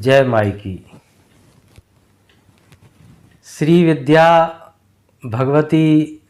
जय माई की। श्री विद्या भगवती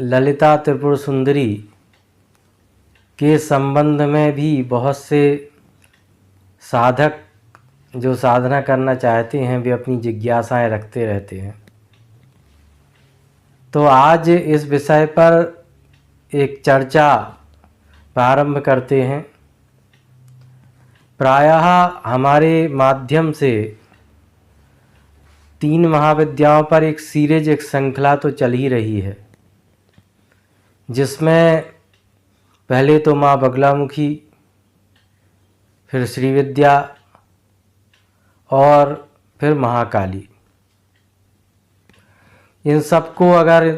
ललिता त्रिपुर सुंदरी के संबंध में भी बहुत से साधक जो साधना करना चाहते हैं वे अपनी जिज्ञासाएं रखते रहते हैं। तो आज इस विषय पर एक चर्चा प्रारंभ करते हैं। प्रायः हमारे माध्यम से 3 महाविद्याओं पर एक सीरीज, एक श्रृंखला तो चल ही रही है, जिसमें पहले तो माँ बगलामुखी, फिर श्री विद्या और फिर महाकाली। इन सबको अगर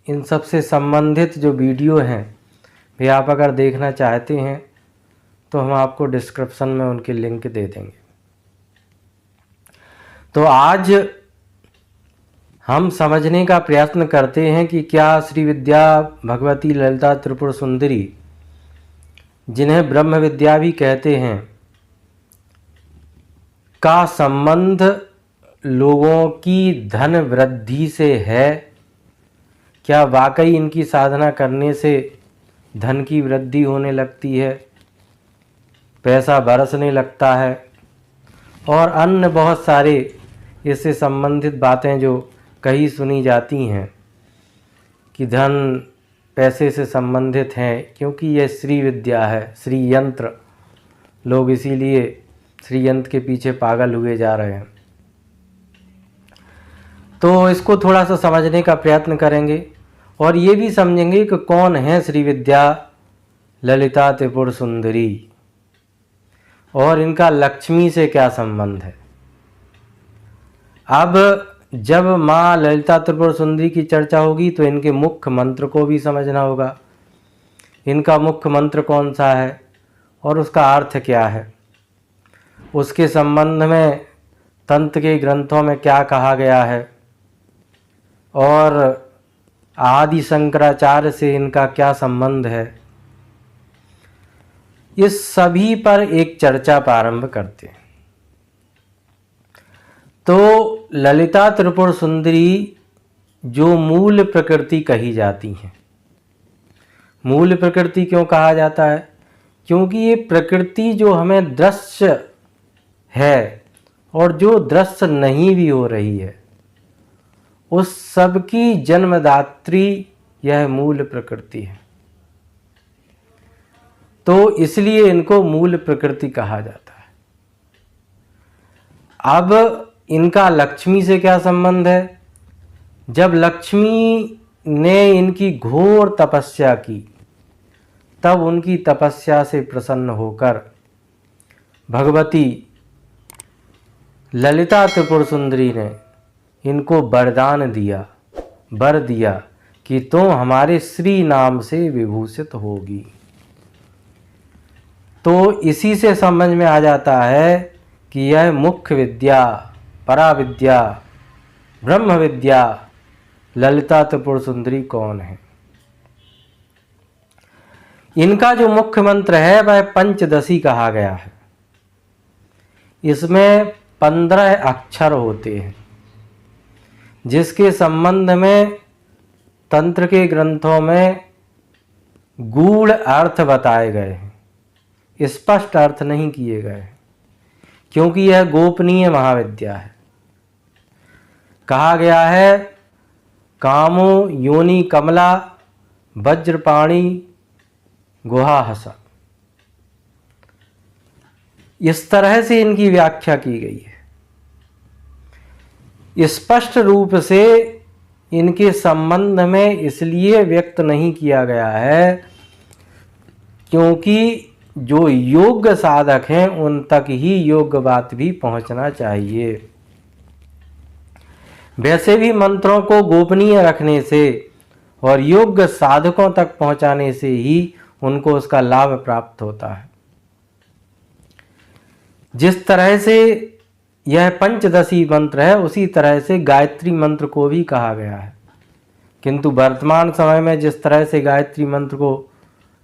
इन सब से संबंधित जो वीडियो हैं वे आप अगर देखना चाहते हैं तो हम आपको डिस्क्रिप्शन में उनके लिंक दे देंगे। तो आज हम समझने का प्रयत्न करते हैं कि क्या श्री विद्या भगवती ललिता त्रिपुर सुंदरी, जिन्हें ब्रह्म विद्या भी कहते हैं, का संबंध लोगों की धन वृद्धि से है। क्या वाकई इनकी साधना करने से धन की वृद्धि होने लगती है, पैसा बरसने लगता है और अन्य बहुत सारे इससे संबंधित बातें जो कहीं सुनी जाती हैं कि धन पैसे से संबंधित हैं, क्योंकि यह श्री विद्या है, श्री यंत्र। लोग इसीलिए श्री यंत्र के पीछे पागल हुए जा रहे हैं। तो इसको थोड़ा सा समझने का प्रयत्न करेंगे और ये भी समझेंगे कि कौन है श्री विद्या ललिता त्रिपुर सुंदरी और इनका लक्ष्मी से क्या संबंध है। अब जब माँ ललिता त्रिपुर सुंदरी की चर्चा होगी तो इनके मुख्य मंत्र को भी समझना होगा। इनका मुख्य मंत्र कौन सा है और उसका अर्थ क्या है, उसके संबंध में तंत्र के ग्रंथों में क्या कहा गया है और आदि शंकराचार्य से इनका क्या संबंध है। इस सभी पर एक चर्चा प्रारंभ करते हैं। तो ललिता त्रिपुर सुंदरी जो मूल प्रकृति कही जाती है, मूल प्रकृति क्यों कहा जाता है? क्योंकि ये प्रकृति जो हमें दृश्य है और जो दृश्य नहीं भी हो रही है, उस सब की जन्मदात्री यह मूल प्रकृति है। तो इसलिए इनको मूल प्रकृति कहा जाता है। अब इनका लक्ष्मी से क्या संबंध है? जब लक्ष्मी ने इनकी घोर तपस्या की, तब उनकी तपस्या से प्रसन्न होकर भगवती ललिता त्रिपुर सुंदरी ने इनको वरदान दिया, वर दिया कि तुम हमारे श्री नाम से विभूषित होगी। तो इसी से समझ में आ जाता है कि यह मुख्य विद्या, पराविद्या, ब्रह्म विद्या ललिता त्रिपुर सुंदरी कौन है। इनका जो मुख्य मंत्र है वह पंचदशी कहा गया है। इसमें 15 अक्षर होते हैं, जिसके संबंध में तंत्र के ग्रंथों में गूढ़ अर्थ बताए गए हैं, स्पष्ट अर्थ नहीं किए गए, क्योंकि यह गोपनीय महाविद्या है। कहा गया है कामो योनि कमला वज्रपाणी गुहाहसा। इस तरह से इनकी व्याख्या की गई है। स्पष्ट रूप से इनके संबंध में इसलिए व्यक्त नहीं किया गया है क्योंकि जो योग्य साधक हैं उन तक ही योग्य बात भी पहुंचना चाहिए। वैसे भी मंत्रों को गोपनीय रखने से और योग्य साधकों तक पहुंचाने से ही उनको उसका लाभ प्राप्त होता है। जिस तरह से यह पंचदशी मंत्र है, उसी तरह से गायत्री मंत्र को भी कहा गया है। किंतु वर्तमान समय में जिस तरह से गायत्री मंत्र को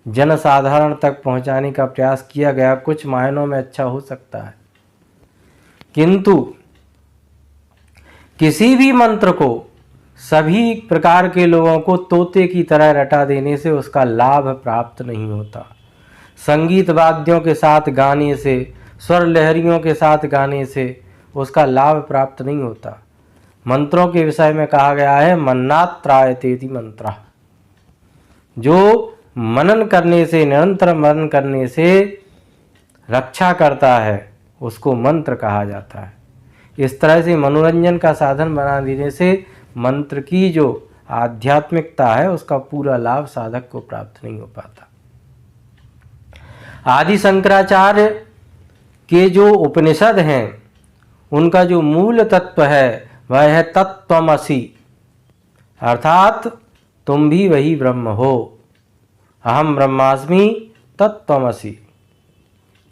जनसाधारण तक पहुंचाने का प्रयास किया गया, कुछ मायनों में अच्छा हो सकता है, किंतु किसी भी मंत्र को सभी प्रकार के लोगों को तोते की तरह रटा देने से उसका लाभ प्राप्त नहीं होता। संगीत वाद्यों के साथ गाने से, स्वर लहरियों के साथ गाने से उसका लाभ प्राप्त नहीं होता। मंत्रों के विषय में कहा गया है मन्नात्रायतेति मंत्र, जो मनन करने से, निरंतर मनन करने से रक्षा करता है उसको मंत्र कहा जाता है। इस तरह से मनोरंजन का साधन बना देने से मंत्र की जो आध्यात्मिकता है उसका पूरा लाभ साधक को प्राप्त नहीं हो पाता। आदि शंकराचार्य के जो उपनिषद हैं उनका जो मूल तत्व है वह है तत्त्वमसि, अर्थात तुम भी वही ब्रह्म हो। अहम ब्रह्मास्मि तत्त्वमसि,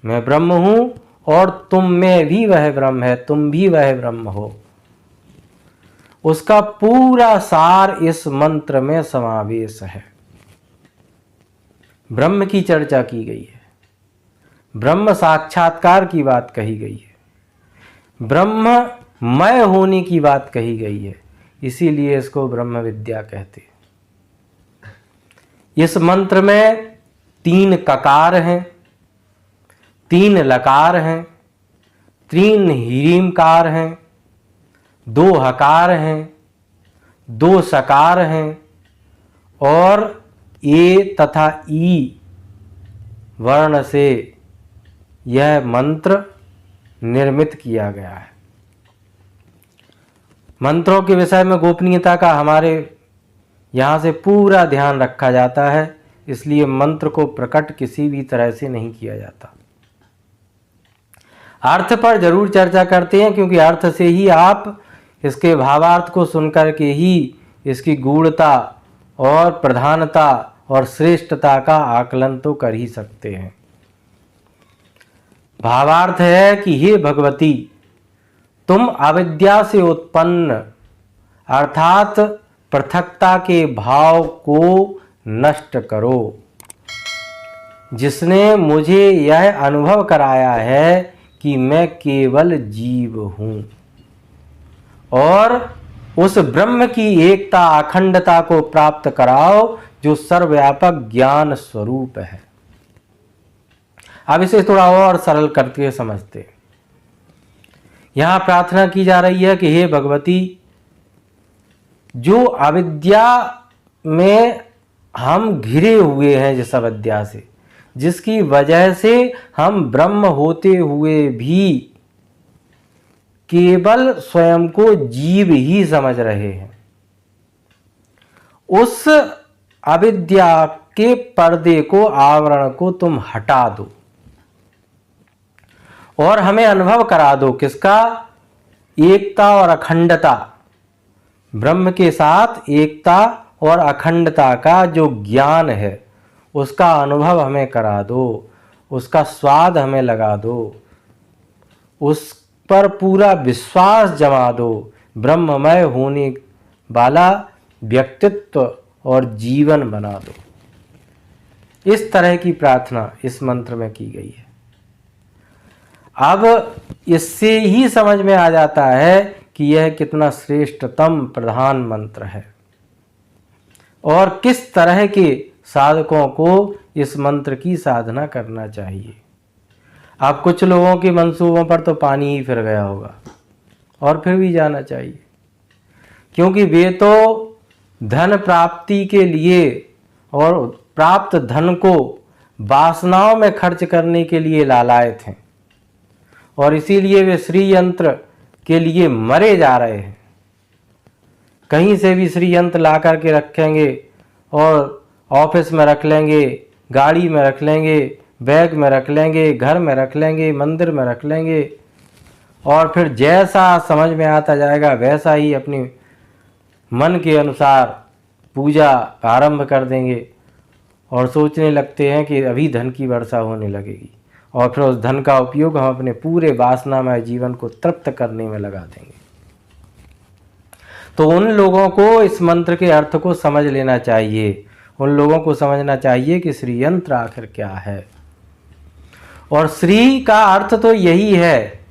मैं ब्रह्म हूँ और तुम में भी वह ब्रह्म है, तुम भी वह ब्रह्म हो। उसका पूरा सार इस मंत्र में समावेश है। ब्रह्म की चर्चा की गई है, ब्रह्म साक्षात्कार की बात कही गई है, ब्रह्ममय होने की बात कही गई है, इसीलिए इसको ब्रह्म विद्या कहते हैं। इस मंत्र में 3 ककार हैं, 3 लकार हैं, 3 हीरीमकार हैं, 2 हकार हैं, 2 सकार हैं और ए तथा ई वर्ण से यह मंत्र निर्मित किया गया है। मंत्रों के विषय में गोपनीयता का हमारे यहाँ से पूरा ध्यान रखा जाता है, इसलिए मंत्र को प्रकट किसी भी तरह से नहीं किया जाता। अर्थ पर जरूर चर्चा करते हैं, क्योंकि अर्थ से ही आप इसके भावार्थ को सुनकर के ही इसकी गूढ़ता और प्रधानता और श्रेष्ठता का आकलन तो कर ही सकते हैं। भावार्थ है कि हे भगवती, तुम अविद्या से उत्पन्न अर्थात पृथकता के भाव को नष्ट करो, जिसने मुझे यह अनुभव कराया है कि मैं केवल जीव हूँ, और उस ब्रह्म की एकता अखंडता को प्राप्त कराओ जो सर्वव्यापक ज्ञान स्वरूप है। अब इसे थोड़ा और सरल करके समझते हैं। यहाँ प्रार्थना की जा रही है कि हे भगवती, जो अविद्या में हम घिरे हुए हैं, जिस अविद्या से, जिसकी वजह से हम ब्रह्म होते हुए भी केवल स्वयं को जीव ही समझ रहे हैं, उस अविद्या के पर्दे को, आवरण को तुम हटा दो और हमें अनुभव करा दो किसका? एकता और अखंडता, ब्रह्म के साथ एकता और अखंडता का जो ज्ञान है उसका अनुभव हमें करा दो, उसका स्वाद हमें लगा दो, उस पर पूरा विश्वास जमा दो, ब्रह्ममय होने वाला व्यक्तित्व और जीवन बना दो। इस तरह की प्रार्थना इस मंत्र में की गई है। अब इससे ही समझ में आ जाता है कि यह कितना श्रेष्ठतम प्रधान मंत्र है और किस तरह के साधकों को इस मंत्र की साधना करना चाहिए। अब कुछ लोगों के मंसूबों पर तो पानी ही फिर गया होगा, और फिर भी जाना चाहिए, क्योंकि वे तो धन प्राप्ति के लिए और प्राप्त धन को वासनाओं में खर्च करने के लिए लालायत हैं, और इसीलिए वे श्री यंत्र के लिए मरे जा रहे हैं। कहीं से भी श्री यंत्र ला कर के रखेंगे और ऑफिस में रख लेंगे, गाड़ी में रख लेंगे, बैग में रख लेंगे, घर में रख लेंगे, मंदिर में रख लेंगे, और फिर जैसा समझ में आता जाएगा वैसा ही अपने मन के अनुसार पूजा आरंभ कर देंगे और सोचने लगते हैं कि अभी धन की वर्षा होने लगेगी, और फिर उस धन का उपयोग हम अपने पूरे वासनामय जीवन को तृप्त करने में लगा देंगे। तो उन लोगों को इस मंत्र के अर्थ को समझ लेना चाहिए, उन लोगों को समझना चाहिए कि श्री यंत्र आखिर क्या है। और श्री का अर्थ तो यही है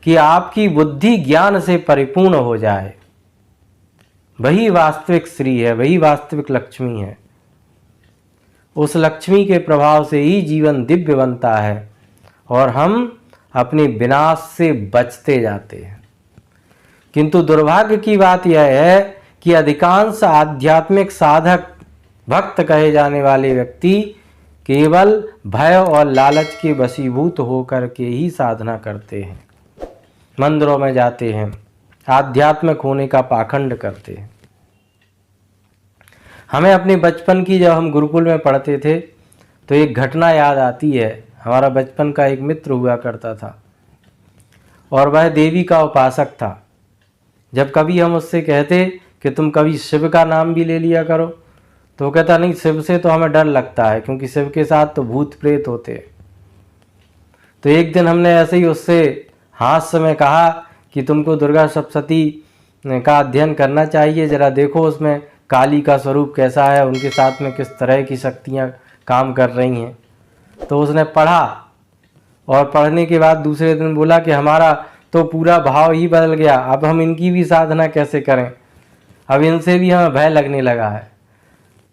कि आपकी बुद्धि ज्ञान से परिपूर्ण हो जाए, वही वास्तविक श्री है, वही वास्तविक लक्ष्मी है। उस लक्ष्मी के प्रभाव से ही जीवन दिव्य बनता है और हम अपने विनाश से बचते जाते हैं। किंतु दुर्भाग्य की बात यह है कि अधिकांश आध्यात्मिक साधक, भक्त कहे जाने वाले व्यक्ति केवल भय और लालच के वशीभूत होकर के ही साधना करते हैं, मंदिरों में जाते हैं, आध्यात्मिक होने का पाखंड करते हैं। हमें अपने बचपन की, जब हम गुरुकुल में पढ़ते थे, तो एक घटना याद आती है। हमारा बचपन का एक मित्र हुआ करता था और वह देवी का उपासक था। जब कभी हम उससे कहते कि तुम कभी शिव का नाम भी ले लिया करो, तो वो कहता नहीं, शिव से तो हमें डर लगता है, क्योंकि शिव के साथ तो भूत प्रेत होते हैं। तो एक दिन हमने ऐसे ही उससे हास्य में कहा कि तुमको दुर्गा सप्तशती का अध्ययन करना चाहिए, जरा देखो उसमें काली का स्वरूप कैसा है, उनके साथ में किस तरह की शक्तियाँ काम कर रही हैं। तो उसने पढ़ा और पढ़ने के बाद दूसरे दिन बोला कि हमारा तो पूरा भाव ही बदल गया, अब हम इनकी भी साधना कैसे करें, अब इनसे भी हमें भय लगने लगा है।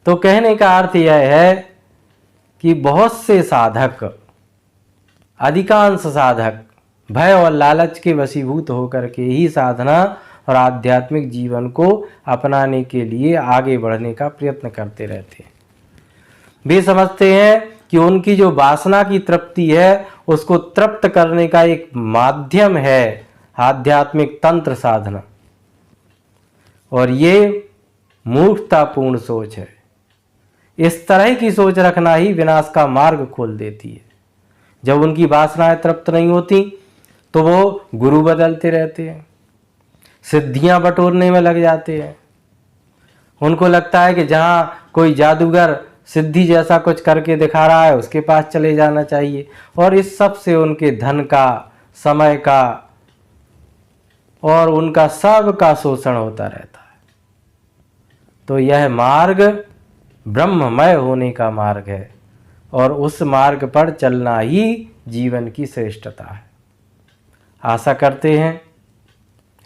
तो कहने का अर्थ यह है कि बहुत से साधक, अधिकांश साधक भय और लालच के वशीभूत होकर के ही साधना और आध्यात्मिक जीवन को अपनाने के लिए आगे बढ़ने का प्रयत्न करते रहते हैं। वे समझते हैं कि उनकी जो वासना की तृप्ति है, उसको तृप्त करने का एक माध्यम है आध्यात्मिक तंत्र साधना, और ये मूर्खतापूर्ण सोच है। इस तरह की सोच रखना ही विनाश का मार्ग खोल देती है। जब उनकी वासनाएं तृप्त नहीं होती तो वो गुरु बदलते रहते हैं, सिद्धियां बटोरने में लग जाते हैं। उनको लगता है कि जहाँ कोई जादूगर सिद्धि जैसा कुछ करके दिखा रहा है, उसके पास चले जाना चाहिए, और इस सब से उनके धन का, समय का और उनका सब का शोषण होता रहता है। तो यह मार्ग ब्रह्ममय होने का मार्ग है, और उस मार्ग पर चलना ही जीवन की श्रेष्ठता है। आशा करते हैं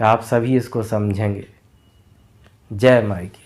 आप सभी इसको समझेंगे। जय माई की।